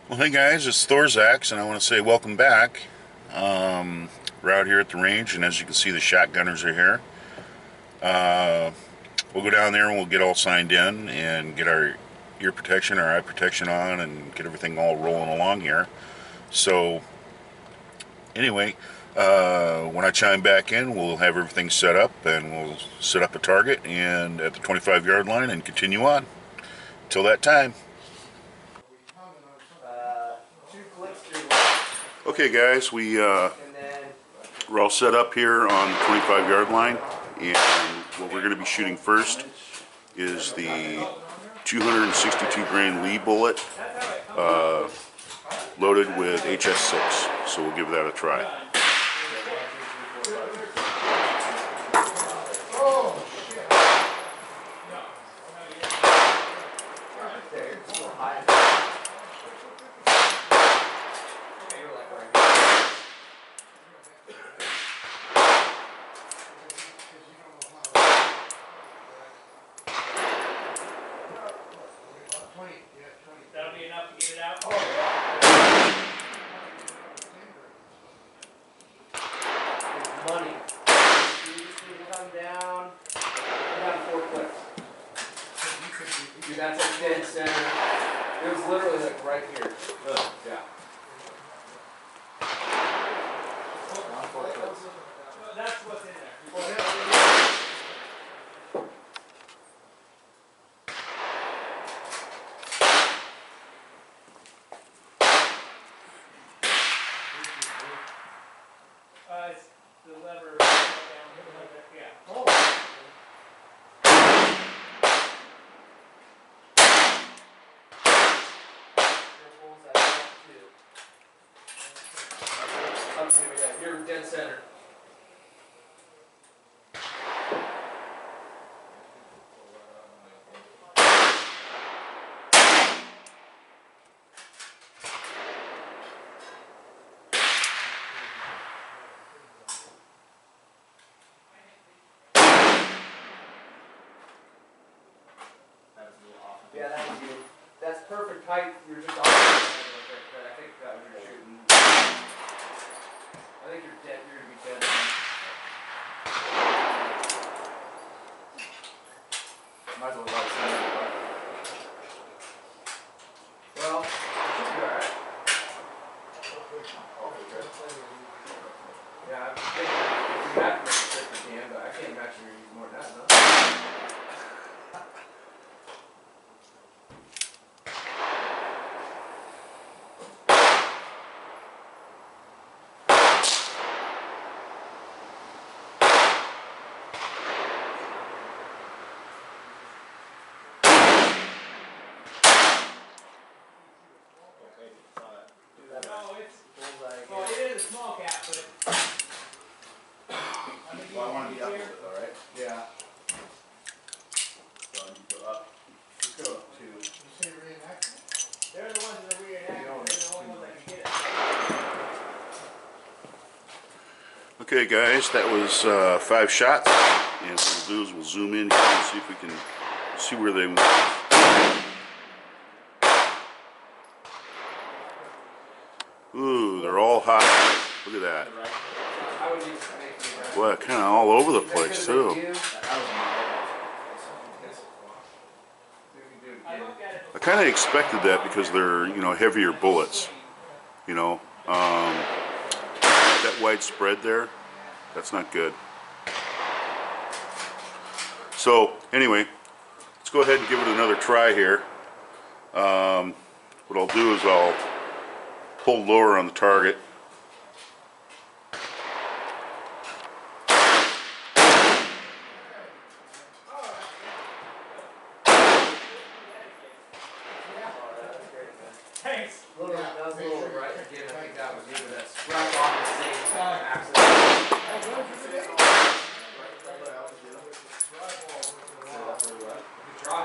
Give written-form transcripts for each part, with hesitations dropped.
Well, hey guys, it's Thorzax, and I want to say welcome back. We're out here at the range, and as you can see, the shotgunners are here. We'll go down there and we'll get all signed in and get our ear protection, our eye protection on, and get everything all rolling along here. So, anyway, when I chime back in, we'll have everything set up, and we'll set up a target and at the 25-yard line and continue on. Till that time. Okay guys, we're all set up here on the 25-yard line, and what we're going to be shooting first is the 262 grain Lee bullet loaded with HS6, so we'll give that a try. That'll be enough to get it out? Money. You just need to come down. You have 4 clicks. Dude, that's like dead center. It was literally like right here. Yeah. That's what's in there. It's the lever down here. Yeah. Oh. Up to you, yeah. You're dead center. Yeah, that was you. That's perfect height. You're just off. I think that was your shooting. I think you're dead. You're gonna be dead. Might as well let it sit. Well, it should be alright. Yeah, I think you have to make it sit if you can, but I can't imagine you're using more than that, no? No, it's bullseye. Well, it is a small cap, but I want to be up with it, alright? Yeah. So you go up. Just go up 2. Did you say reenactment? They're the ones that are reenacting. They're the only ones that can get it. Okay guys, that was 5 shots, and what we'll do is we'll zoom in here and see if we can see where they went. Ooh, they're all hot. Look at that. Boy, kind of all over the place too. I kind of expected that because they're, heavier bullets. That wide spread there, that's not good. So anyway, let's go ahead and give it another try here. What I'll do is I'll pull lower on the target. Thanks. That was a little right again. I think that was you, but that's right on the same axis. Try.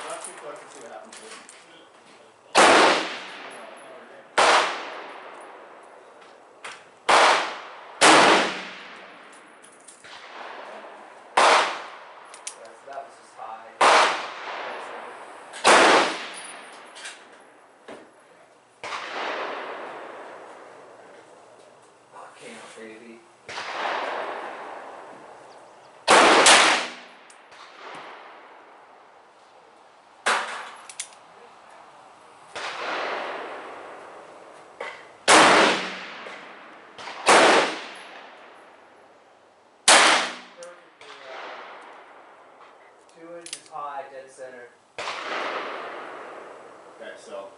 Let's see what inches high, dead center. Okay, so.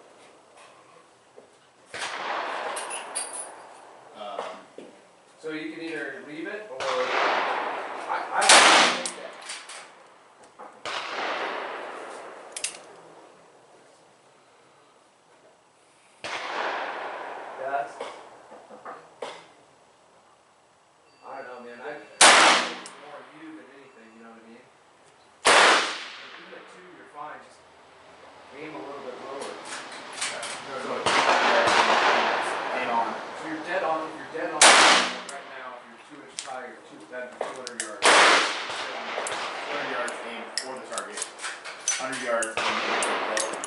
So you can either leave it or I think that. That's, I don't know, man. I think more you than anything, you know what I mean? If you get 2, you're fine. Just aim a little bit lower. Aim on. So you're dead on. You're dead on right now. If you're 2 inches high, you're 200 yards. 200 yards, aim for the target. 100 yards, aim for the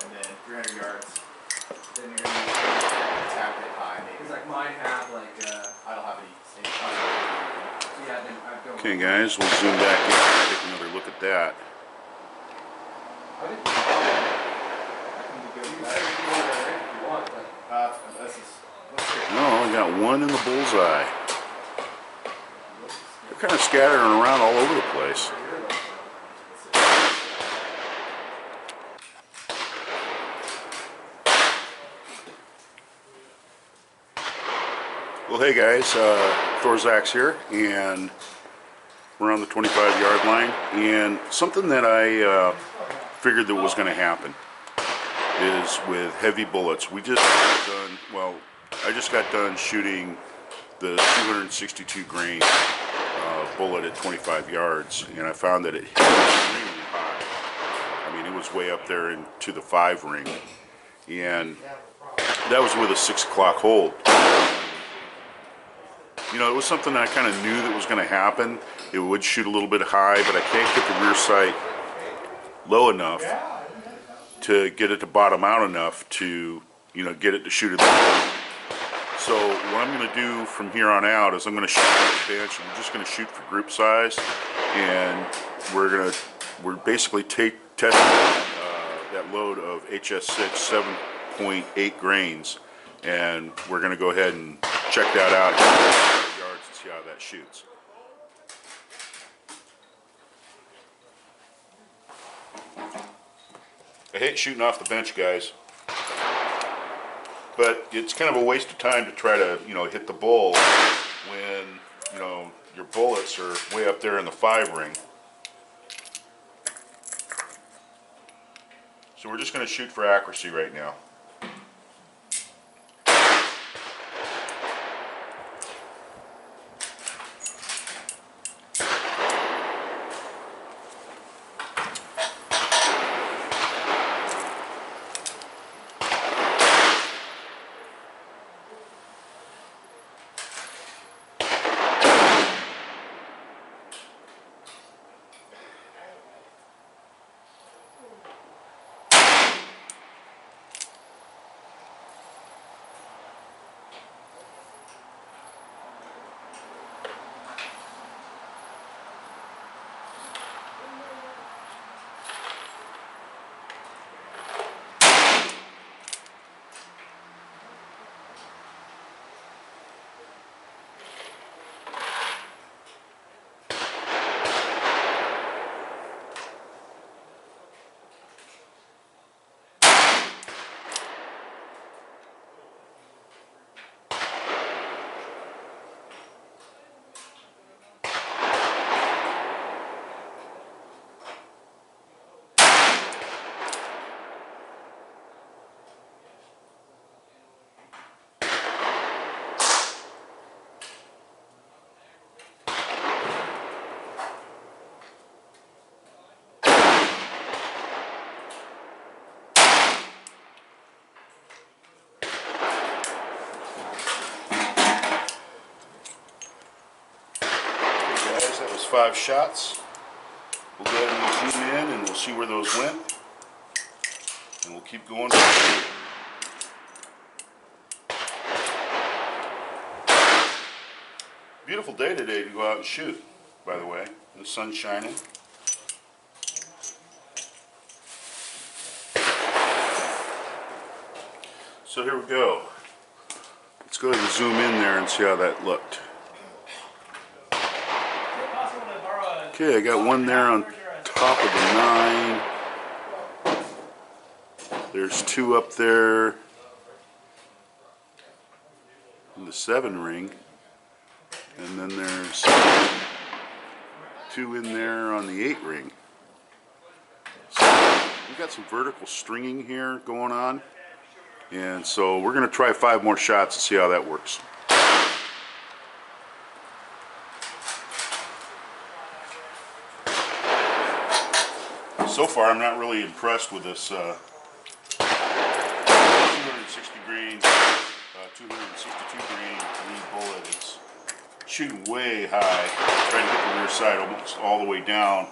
and then 300 yards. Then you're gonna tap it high, maybe. Because like mine have like. I don't have any same So yeah, then I don't. Okay, guys, we'll zoom back in and take another look at that. I think go you with said that. you want it if you want, but. This is, let's see. No, I got one in the bullseye. They're kind of scattering around all over the place. Well, hey guys, Thorzak's here, and we're on the 25-yard line, and something that I figured that was going to happen is with heavy bullets. We just got done, well, I just got done shooting the 262 grain bullet at 25 yards, and I found that it hit extremely high. I mean, it was way up there into the 5 ring, and that was with a 6 o'clock hold. You know, it was something I kind of knew that was going to happen. It would shoot a little bit high, but I can't get the rear sight low enough to get it to bottom out enough to, you know, get it to shoot at the bench. So what I'm going to do from here on out is I'm going to shoot at the bench. I'm just going to shoot for group size, and we're basically testing that load of HS6 7.8 grains, and we're going to go ahead and check that out at yards and see how that shoots. I hate shooting off the bench, guys, but it's kind of a waste of time to try to, you know, hit the bull when, you know, your bullets are way up there in the 5 ring. So we're just going to shoot for accuracy right now. That was 5 shots. We'll go ahead and zoom in and we'll see where those went. And we'll keep going. Beautiful day today to go out and shoot, by the way. The sun's shining. So here we go. Let's go ahead and zoom in there and see how that looked. Okay, I got one there on top of the 9. There's 2 up there in the 7 ring. And then there's 2 in there on the 8 ring. So we've got some vertical stringing here going on. And so we're going to try 5 more shots to see how that works. So far, I'm not really impressed with this 260 grain, 262 grain lead bullet. It's shooting way high, trying to get the rear side almost all the way down,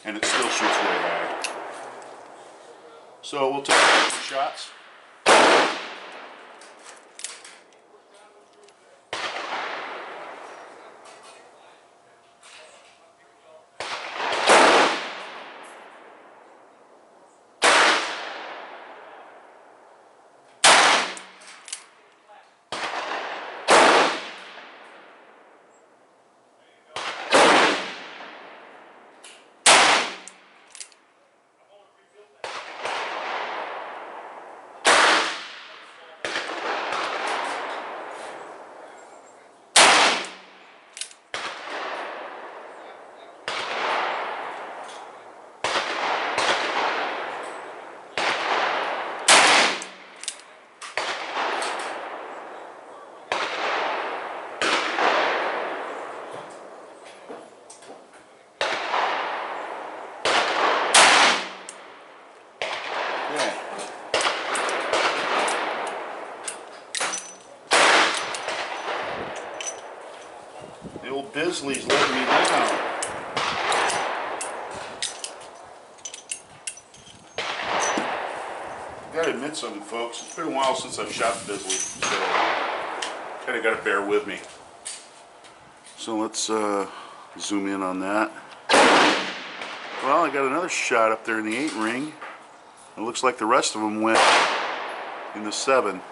and it still shoots way high. So we'll take some shots. The old Bisley's letting me down. Gotta admit something, folks. It's been a while since I've shot the Bisley, so kinda gotta bear with me. So let's zoom in on that. Well, I got another shot up there in the 8 ring. It looks like the rest of them went in the 7.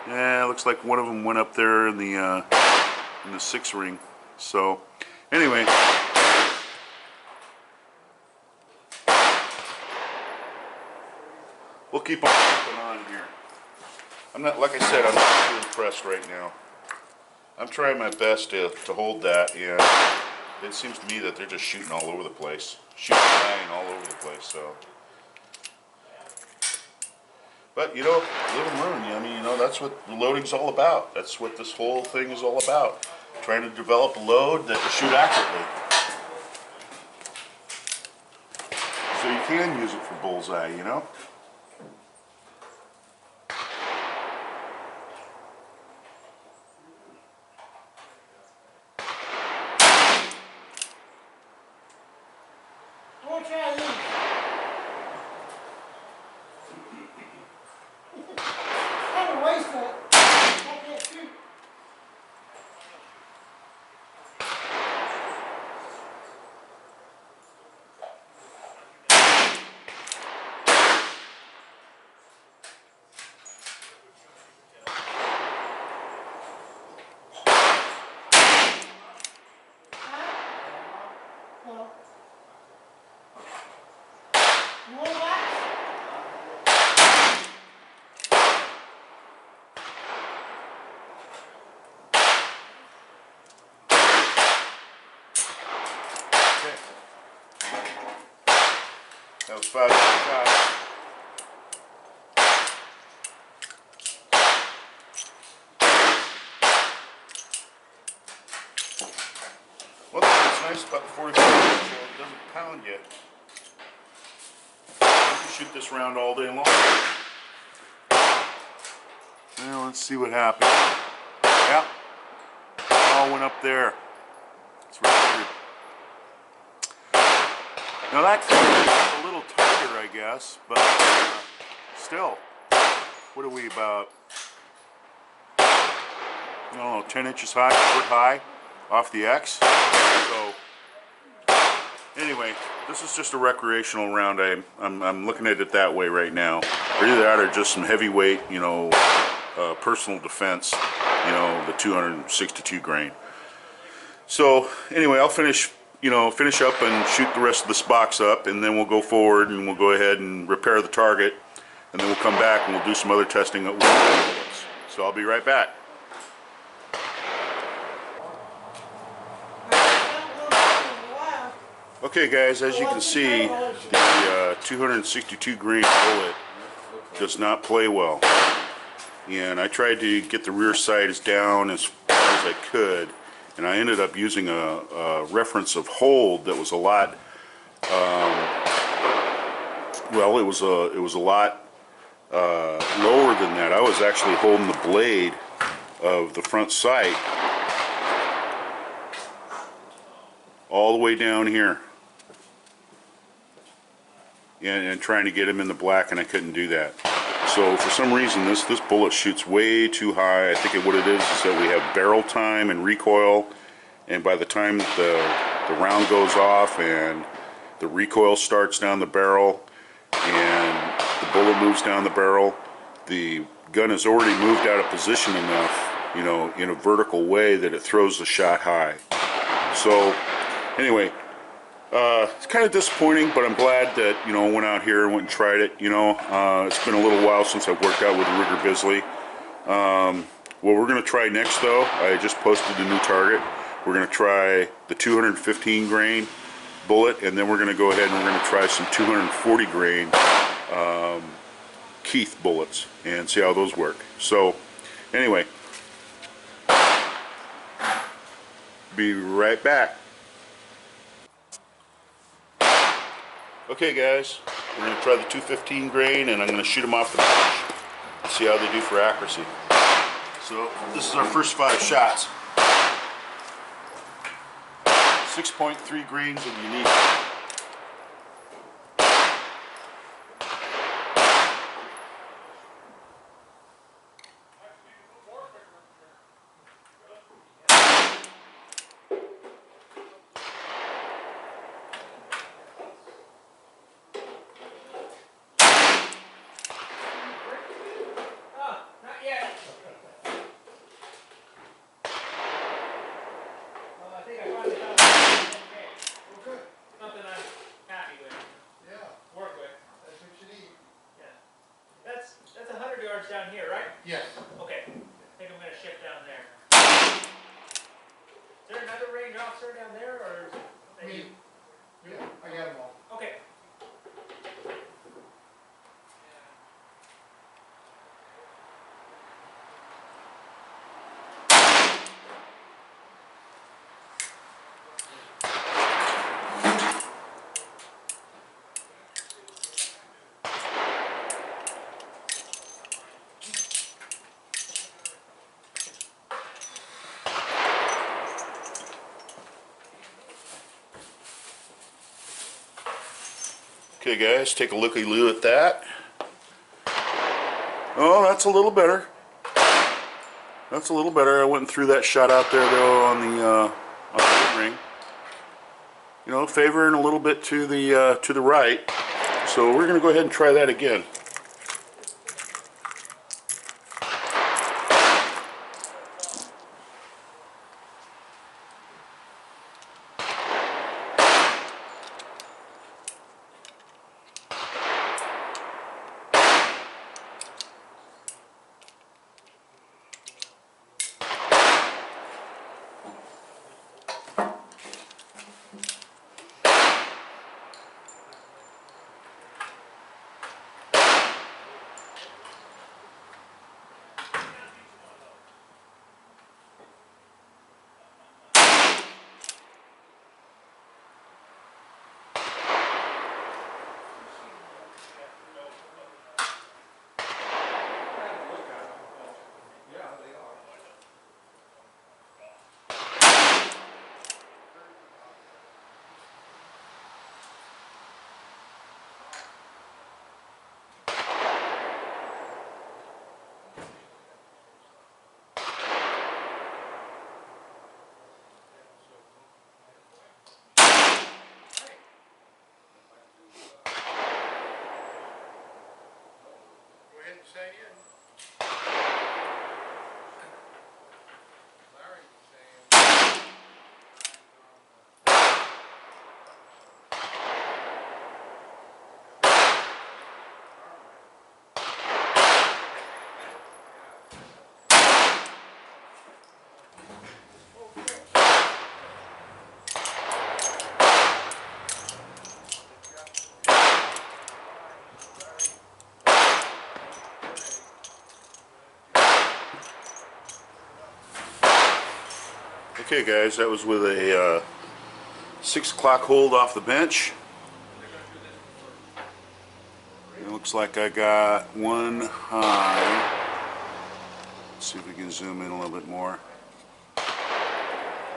Yeah, it looks like one of them went up there in the 6 ring. So, anyway, we'll keep on keeping on here. I'm not, like I said, I'm not too impressed right now. I'm trying my best to hold that, and it seems to me that they're just shooting all over the place, shooting flying all over the place. So. But, you know, live and learn. I mean, you know, that's what the loading's all about. That's what this whole thing is all about. Trying to develop a load that will shoot accurately. So you can use it for bullseye, you know? That was 5 shots. Well, that's nice about the 45, it doesn't pound you. You can shoot this round all day long. Well, let's see what happens. Yep. All went up there. That's what I figured. Now that could be a little tighter, I guess, but still, what are we, about, I don't know, 10 inches high, a foot high off the X? So, anyway, this is just a recreational round. I'm looking at it that way right now. Or either that or just some heavyweight, you know, personal defense, you know, the 262 grain. So anyway, I'll finish up and shoot the rest of this box up, and then we'll go forward and we'll go ahead and repair the target, and then we'll come back and we'll do some other testing with the bullets. So I'll be right back. Okay guys, as you can see, the 262 grain bullet does not play well. And I tried to get the rear sights down as far as I could, and I ended up using a reference of hold that was a lot, well, it was a lot lower than that. I was actually holding the blade of the front sight all the way down here, and trying to get him in the black, and I couldn't do that. So for some reason this bullet shoots way too high. I think what it is that we have barrel time and recoil, and by the time the round goes off and the recoil starts down the barrel and the bullet moves down the barrel, the gun has already moved out of position enough, in a vertical way that it throws the shot high. So anyway, it's kind of disappointing, but I'm glad that, I went out here and went and tried it. It's been a little while since I've worked out with Rigger Bisley. What we're going to try next, though, I just posted a new target. We're going to try the 215 grain bullet, and then we're going to go ahead and we're going to try some 240 grain Keith bullets and see how those work. So anyway, be right back. Okay guys, we're going to try the 215 grain, and I'm going to shoot them off the bench and see how they do for accuracy. So this is our first 5 shots. 6.3 grains of unique. Down here, right? Yes. Okay. I think I'm going to shift down there. Is there another range officer down there, or is it Me. Yeah, I got them all. Okay. Okay guys, take a looky-loo at that. Oh, that's a little better. That's a little better. I went and threw that shot out there though on the ring. Favoring a little bit to the right. So we're going to go ahead and try that again. Okay guys, that was with a 6 o'clock hold off the bench. It looks like I got one high. Let's see if we can zoom in a little bit more.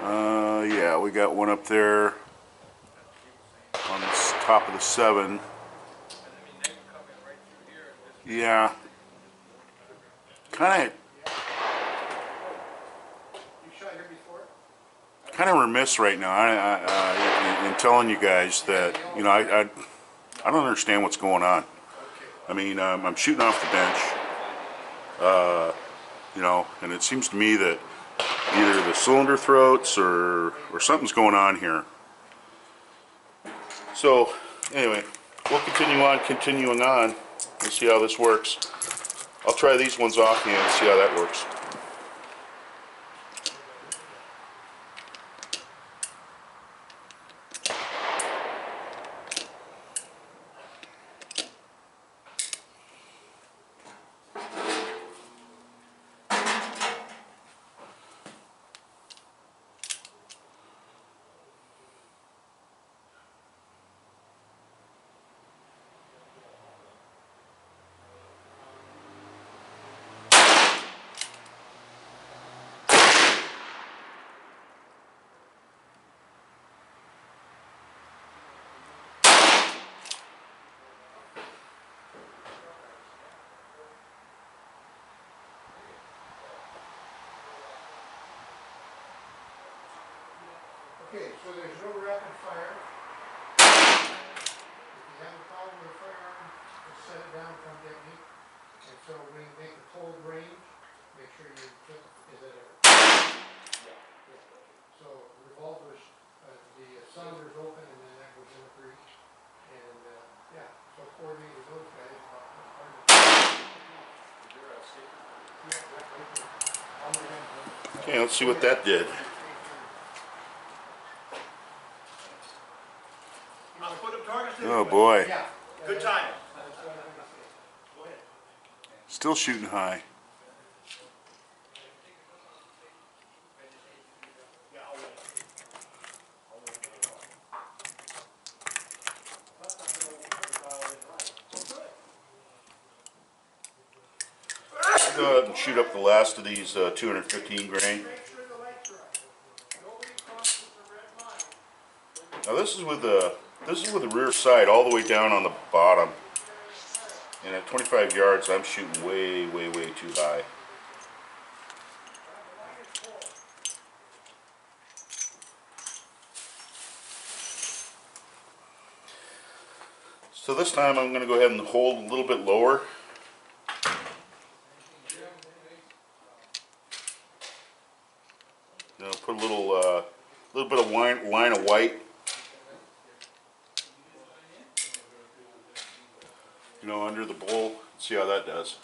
Yeah, we got one up there on the top of the 7. Yeah, kind of remiss right now. In telling you guys that, you know, I don't understand what's going on. I mean, I'm shooting off the bench, you know, and it seems to me that either the cylinder throats or something's going on here. So anyway, we'll continuing on. We'll see how this works. I'll try these ones off here and see how that works. Okay, so there's no rapid fire. If you have a problem with the firearm, just set it down from technique. And so when you make a cold range, make sure you put, is it a? Yeah. So revolvers, the cylinder's open and then that goes in the breech. And, yeah, so coordinate with those guys. Okay, let's see what that did. Oh boy. Good time. Still shooting high. I'll go ahead and shoot up the last of these 215 grain. Now this is with the rear sight all the way down on the bottom. And at 25 yards, I'm shooting way too high. So this time I'm going to go ahead and hold a little bit lower. You know, put a little bit of line of white. You know, under the bowl. See how that does.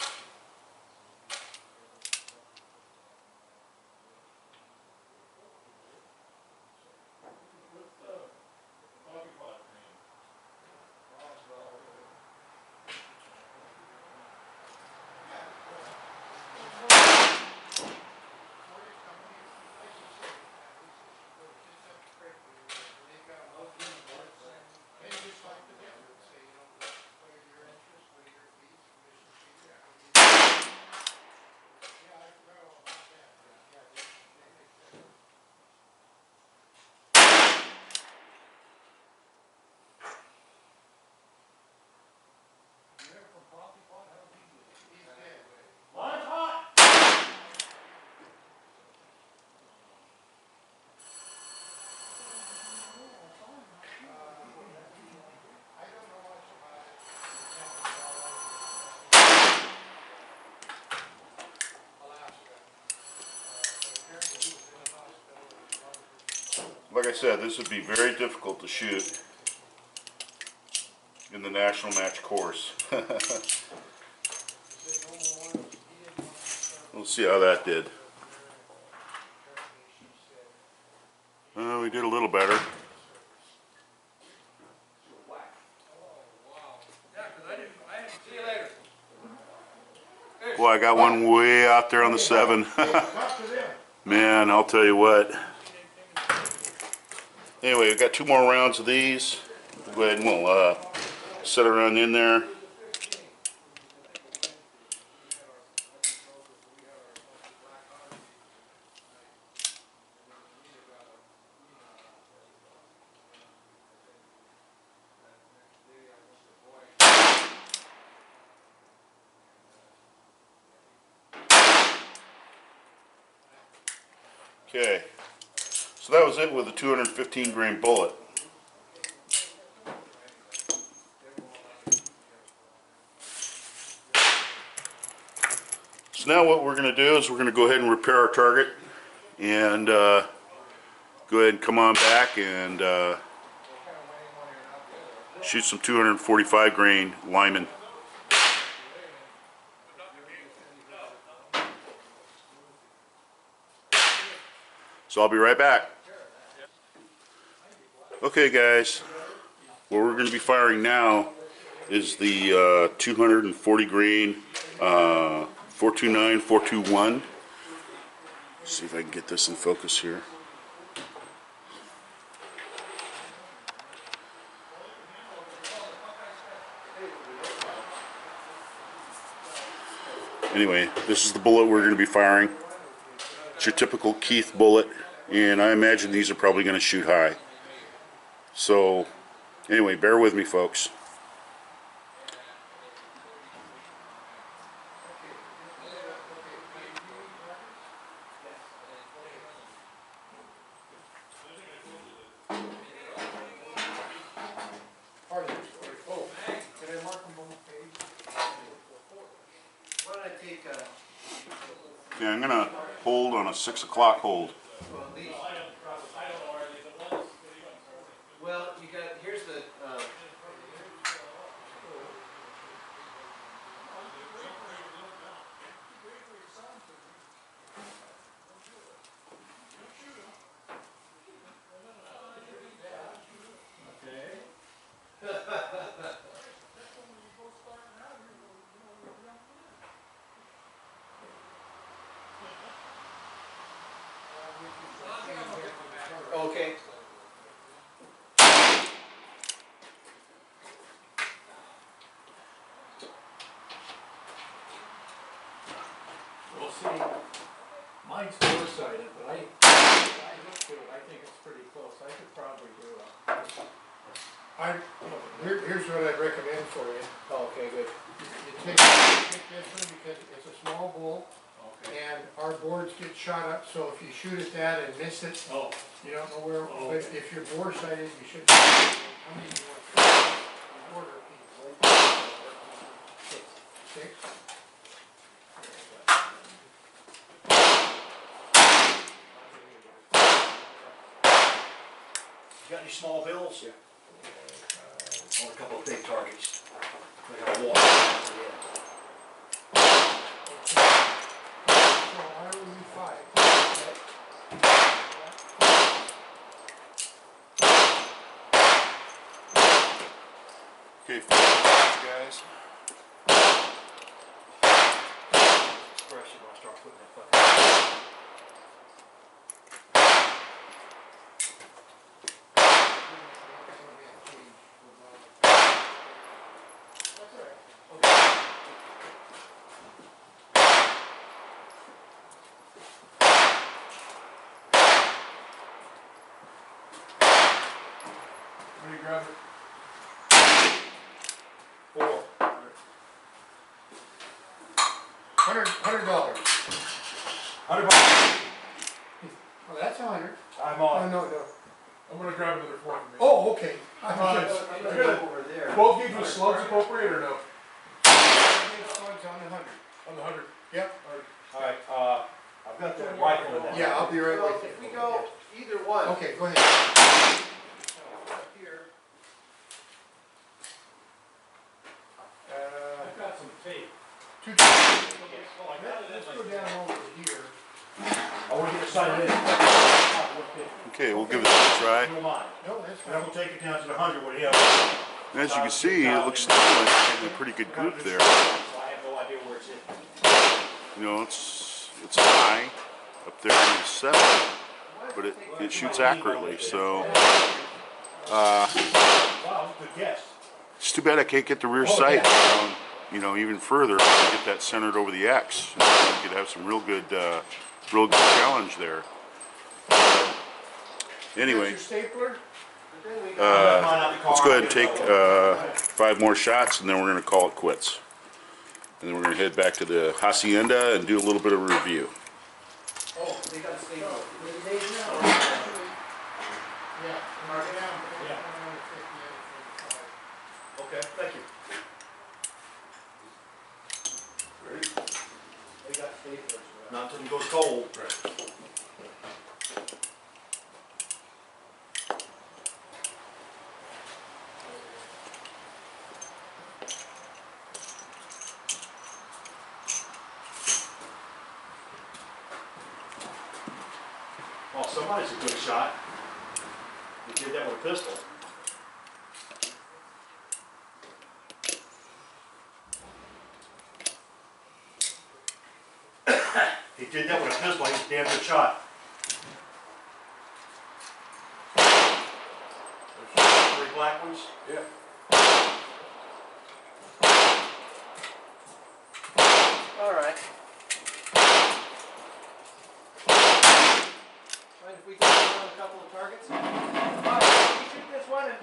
Like I said, this would be very difficult to shoot in the national match course. We'll see how that did. We did a little better. Boy, I got one way out there on the 7. Man, I'll tell you what. Anyway, we've got 2 more rounds of these. We'll go ahead and we'll set it around in there. Okay, so that was it with a 215 grain bullet. So now what we're going to do is we're going to go ahead and repair our target and go ahead and come on back and shoot some 245 grain Lyman. So I'll be right back. Okay guys, what we're going to be firing now is the 240 grain 429, 421. See if I can get this in focus here. Anyway, this is the bullet we're going to be firing. It's your typical Keith bullet, and I imagine these are probably going to shoot high. So, anyway, bear with me, folks. Oh, can I mark them on the page? Why don't I take Okay, I'm going to hold on a 6 o'clock hold. well, these? Well, you got, here's the, okay. Well, see, mine's four-sided, but I looked to it, I think it's pretty close, I could probably do it. Here's what I'd recommend for you. Oh, okay, good. You take this one because it's a small bull, and our boards get shot up, so if you shoot at that and miss it, you don't know where, but if you're bore-sighted, you should. How many do you want? Quarter piece. Six? You got any small bills? Yeah. On a couple of big targets. I got one. So I will need 5. Okay, guys. Especially when I start putting that fucking. Let me grab it. $100. $100. Well, that's 100. I'm Oh, on. no. I'm gonna grab another fork for me. Oh, okay. I'm Good. Over there. Both of you do slugs appropriate or no? Slugs on the 100. On the 100. Yep. Alright, I've got the rifle in that. Yeah, I'll be right Well, with you. if we go either one. Okay, go ahead. Here. I've got some tape. Let's go down over here. I want to get sighted in. Okay, we'll give it a try. You don't mind. No, that's And I'm fine. gonna take it down to the 100 where the other. As you can see, it looks like we're getting a pretty good group there. So I have no idea where it's in. You know, it's high up there in the 7. Why but it shoots accurately. So Wow, good guess. it's too bad I can't get the rear sight down, you know, even further to get that centered over the X. You could have some real good challenge there. Anyway, Your stapler? let's go ahead and take 5 more shots, and then we're going to call it quits. And then we're going to head back to the hacienda and do a little bit of review. Oh, they got a stapler. Yeah, mark it down. Yeah. Okay, thank you. They got staplers. Not until it goes cold. Oh, somebody's a good shot. He did that with a pistol. He did that with a pistol. He's a damn good shot. There's 3 black ones. Yeah. All right. Mind if we get on a couple of targets? You shoot this one and...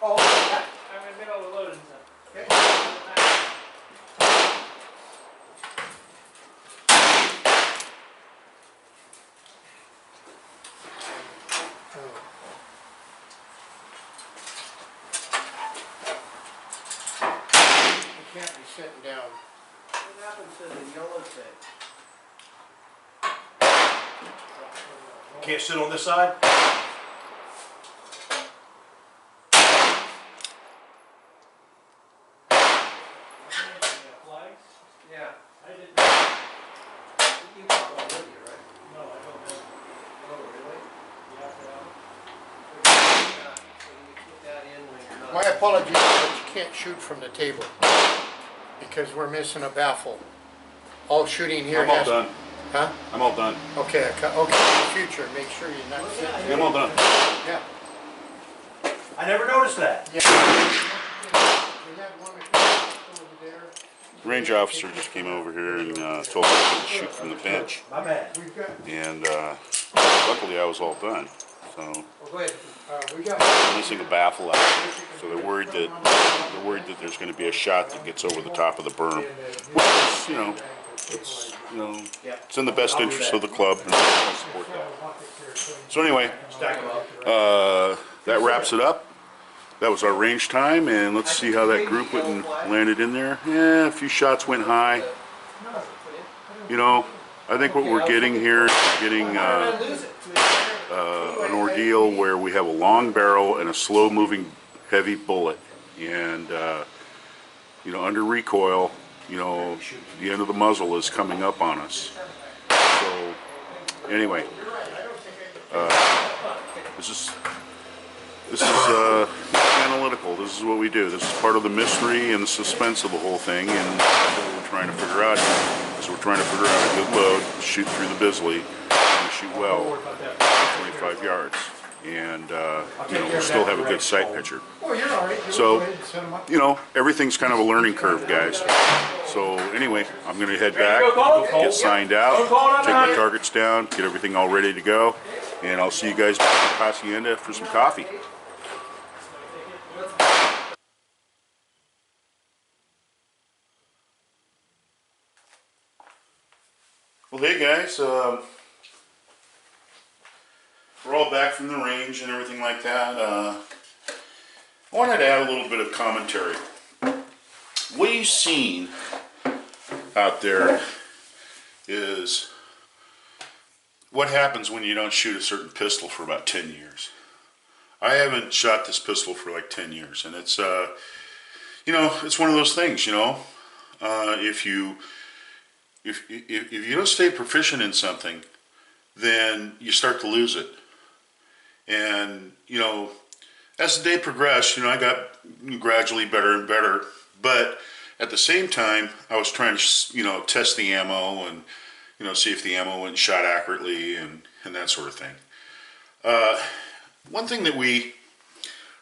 Oh, yeah. I'm in the middle of loading some. Okay. You can't be sitting down. What happens to the yellow tape? Can't sit on this side. Yeah. I didn't. You brought one with you, right? No, I don't know. Oh, really? You have to have Yeah. So you put that in when you're not... My apologies, but you can't shoot from the table because we're missing a baffle. All shooting here I'm all has... done. Huh? I'm all done. Okay, okay, in the future, make sure you're not sitting. I'm all done. Yeah. I never noticed that. Yeah. We had one over there. Range officer just came over here and told me to shoot from the bench. My bad. We've got, And luckily I was all done. So Well, go ahead. we got. I'm missing a baffle out. So they're worried that there's going to be a shot that gets over the top of the berm. Which is, you know, it's in the best interest of the club, and I support that. So anyway, Stack them up. that wraps it up. That was our range time, and let's see how that group went and landed in there. Yeah, a few shots went high. You know, I think what we're getting here is getting an ordeal where we have a long barrel and a slow-moving heavy bullet, and you know, under recoil, you know, the end of the muzzle is coming up on us. So anyway, this is analytical. This is what we do. This is part of the mystery and the suspense of the whole thing, and what we're trying to figure out here is we're trying to figure out a good load, shoot through the Bisley, and shoot well, 25 yards, and you know, we still have a good sight picture. Oh, you're all right. So, you know, everything's kind of a learning curve, guys. So anyway, I'm going to head back, get signed out, take my targets down, get everything all ready to go, and I'll see you guys back at the hacienda for some coffee. Well, hey guys, we're all back from the range and everything like that. I wanted to add a little bit of commentary. What you've seen out there is what happens when you don't shoot a certain pistol for about 10 years. I haven't shot this pistol for like 10 years, and it's, you know, it's one of those things, you know, if you don't stay proficient in something, then you start to lose it. And, you know, as the day progressed, you know, I got gradually better and better, but at the same time, I was trying to, you know, test the ammo and, you know, see if the ammo went shot accurately and that sort of thing. One thing that we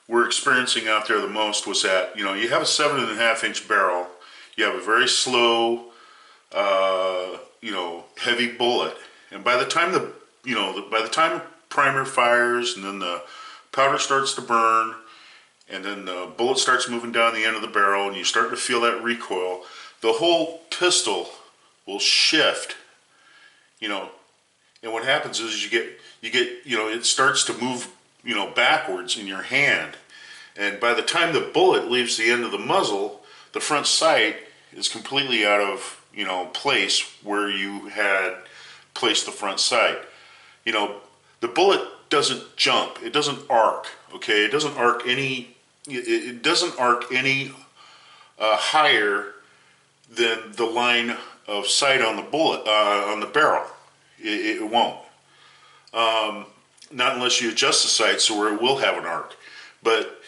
were experiencing out there the most was that, you know, you have a 7.5-inch barrel, you have a very slow, you know, heavy bullet, and by the time by the time primer fires and then the powder starts to burn, and then the bullet starts moving down the end of the barrel, and you start to feel that recoil, the whole pistol will shift, you know, and what happens is you get, you know, it starts to move, you know, backwards in your hand, and by the time the bullet leaves the end of the muzzle, the front sight is completely out of, you know, place where you had placed the front sight. You know, the bullet doesn't jump, it doesn't arc, okay, it doesn't arc any, it doesn't arc any higher than the line of sight on the bullet, on the barrel. It won't. Not unless you adjust the sight so where it will have an arc. But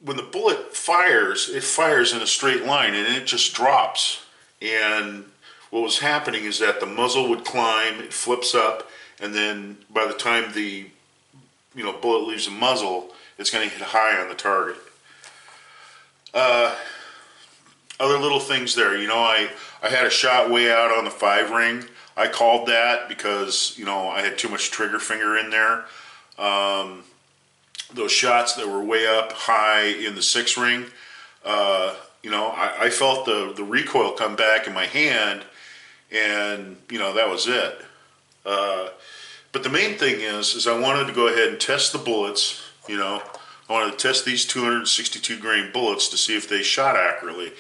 when the bullet fires, it fires in a straight line and it just drops. And what was happening is that the muzzle would climb, it flips up, and then by the time the, you know, bullet leaves the muzzle, it's going to hit high on the target. Other little things there, you know, I had a shot way out on the 5 ring. I called that because, you know, I had too much trigger finger in there. Those shots that were way up high in the 6 ring, you know, I felt the recoil come back in my hand, and, you know, that was it. But the main thing is I wanted to go ahead and test the bullets, you know. I wanted to test these 262 grain bullets to see if they shot accurately.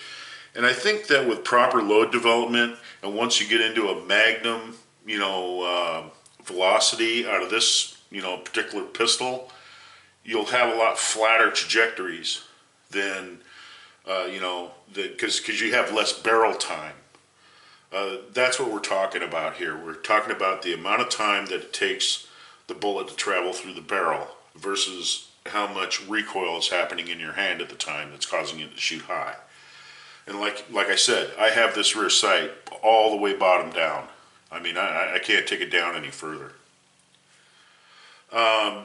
And I think that with proper load development, and once you get into a magnum, you know, velocity out of this, you know, particular pistol, you'll have a lot flatter trajectories than, you know, because you have less barrel time. That's what we're talking about here. We're talking about the amount of time that it takes the bullet to travel through the barrel versus how much recoil is happening in your hand at the time that's causing it to shoot high. And like I said, I have this rear sight all the way bottom down. I mean, I can't take it down any further. And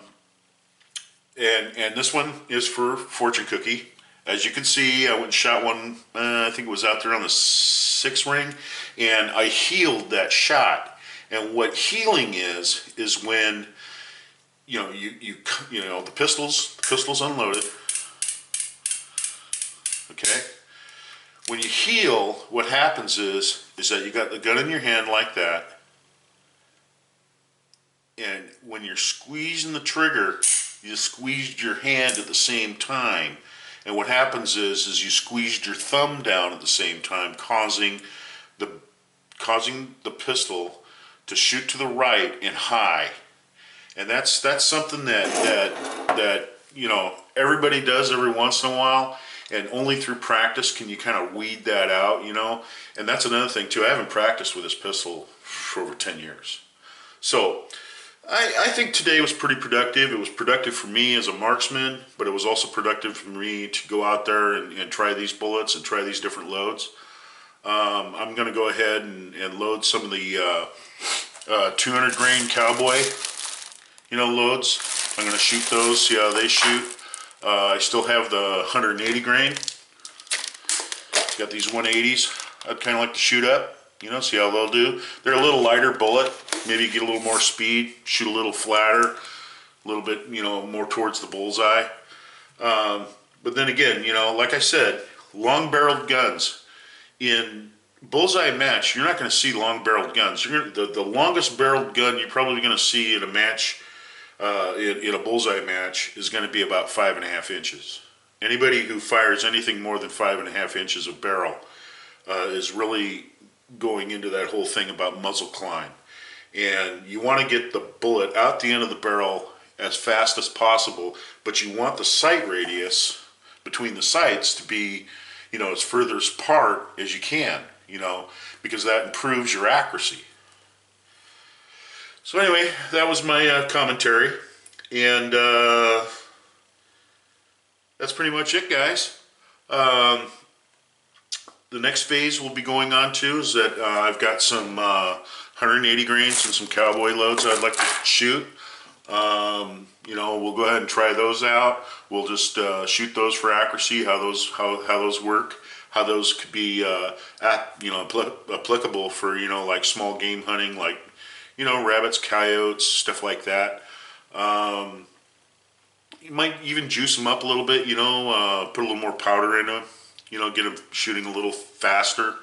this one is for Fortune Cookie. As you can see, I went and shot one, I think it was out there on the 6 ring, and I healed that shot. And what healing is when, you know, you know, the pistol's unloaded. Okay? When you heal, what happens is that you got the gun in your hand like that, and when you're squeezing the trigger, you squeezed your hand at the same time. And what happens is you squeezed your thumb down at the same time, causing the pistol to shoot to the right and high. And that's something that you know, everybody does every once in a while, and only through practice can you kind of weed that out, you know. And that's another thing too. I haven't practiced with this pistol for over 10 years. So I think today was pretty productive. It was productive for me as a marksman, but it was also productive for me to go out there and try these bullets and try these different loads. I'm going to go ahead and load some of the 200 grain cowboy, you know, loads. I'm going to shoot those, see how they shoot. I still have the 180 grain. Got these 180s. I'd kind of like to shoot up, you know, see how they'll do. They're a little lighter bullet. Maybe get a little more speed, shoot a little flatter, a little bit, you know, more towards the bullseye. But then again, you know, like I said, long-barreled guns. In bullseye match, you're not going to see long-barreled guns. The longest barreled gun you're probably going to see in a match, in a bullseye match, is going to be about 5.5 inches. Anybody who fires anything more than 5.5 inches of barrel is really going into that whole thing about muzzle climb. And you want to get the bullet out the end of the barrel as fast as possible, but you want the sight radius between the sights to be, you know, as further apart as you can, you know, because that improves your accuracy. So anyway, that was my commentary, and that's pretty much it, guys. The next phase we'll be going on to is that I've got some 180 grains and some cowboy loads I'd like to shoot. You know, we'll go ahead and try those out. We'll just shoot those for accuracy, how those work, how those could be applicable for, you know, like small game hunting, like, you know, rabbits, coyotes, stuff like that. You might even juice them up a little bit, you know, put a little more powder in them, you know, get them shooting a little faster.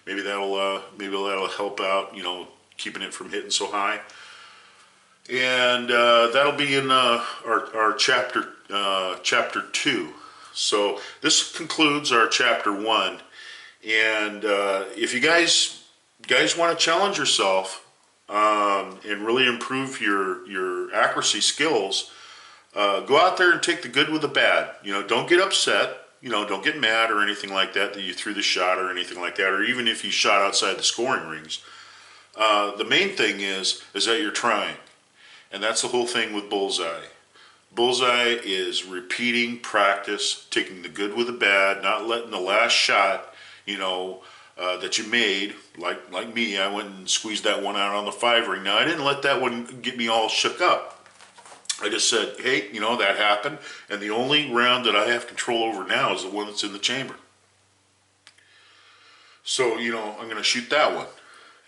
Maybe that'll help out, you know, keeping it from hitting so high. And that'll be in our chapter 2. So this concludes our chapter 1. And if you guys want to challenge yourself and really improve your accuracy skills, go out there and take the good with the bad. You know, don't get upset. You know, don't get mad or anything like that you threw the shot or anything like that, or even if you shot outside the scoring rings. The main thing is that you're trying. And that's the whole thing with Bullseye. Bullseye is repeating practice, taking the good with the bad, not letting the last shot, you know, that you made, like me, I went and squeezed that one out on the 5 ring. Now, I didn't let that one get me all shook up. I just said, hey, you know, that happened, and the only round that I have control over now is the one that's in the chamber. So, you know, I'm going to shoot that one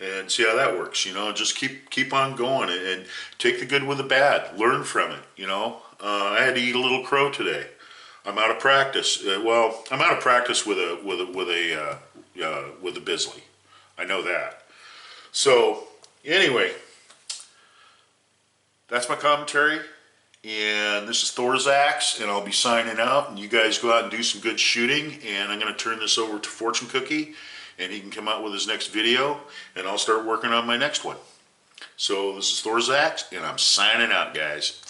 and see how that works. You know, just keep on going and take the good with the bad. Learn from it. You know, I had to eat a little crow today. I'm out of practice. Well, I'm out of practice with a Bisley. I know that. So anyway, that's my commentary. And this is Thor's Axe, and I'll be signing out. And you guys go out and do some good shooting. And I'm going to turn this over to Fortune Cookie, and he can come out with his next video, and I'll start working on my next one. So this is Thor's Axe, and I'm signing out, guys.